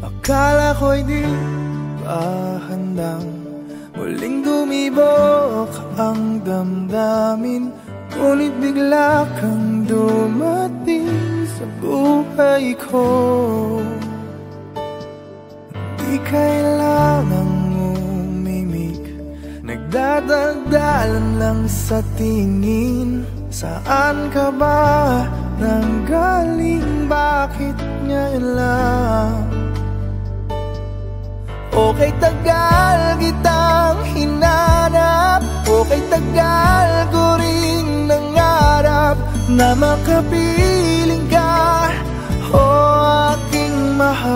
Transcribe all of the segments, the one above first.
Akala ko'y di pa handang muling dumibok ang damdamin, ngunit bigla kang dumating sa buhay ko. Di kailangang umimik, nagdadagdalan lang sa tingin. Saan ka ba nanggaling? Bakit ngayon lang? Okay, tagal kitang hinanap, okay, tagal ko ring nangarap na makapiling ka, o aking mahal.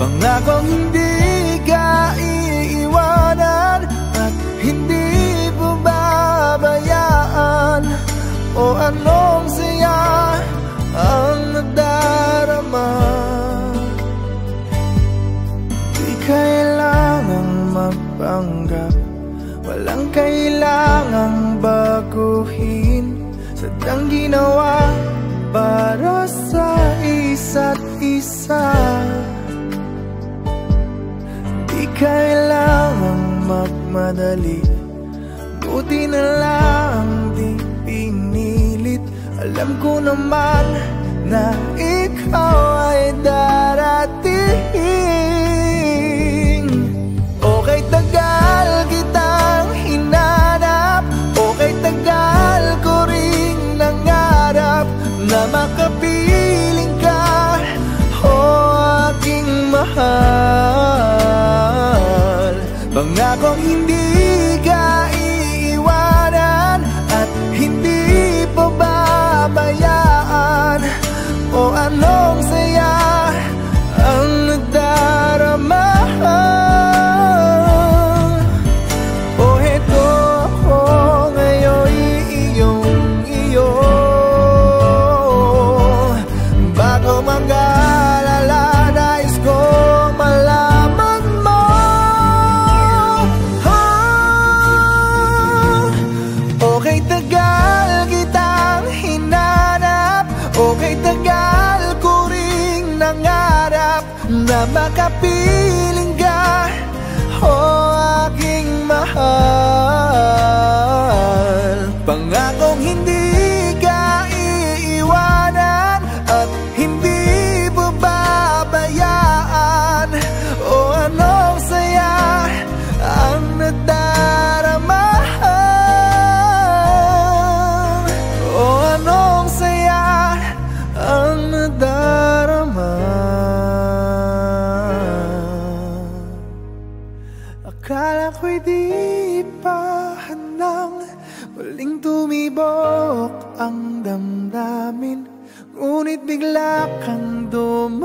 Pangakong hindi ka iiwanan at hindi babayaan, o anong saya ang nadarama. Di kailangang magpanggap, walang kailangang baguhin, sadyang ginawa para sa isa't isa. Di kailangang magmadali, buti na lang di pinilit. Alam ko naman na ikaw ay darating. Okay, tagal kitang hinanap, okay, tagal ko ring nangarap na makapiling ka, o aking mahal. Pangakong hindi ka iiwanan at hindi pababayaan, o anong saya ang nadarama. O heto ako ngayon, iyong-iyo, bago mag-alala, nais kong malaman mo. Okay, tagal kitang hinanap, okay, tagal ko ring nangarap na makapiling ka, o aking mahal. Pangakong hindi ka iiwanan at hindi babayaan, o anong saya ang nadarama. O anong saya ang nadarama. Akala ko'y di pa handang muling tumibok ang damdamin, ngunit bigla kang dumating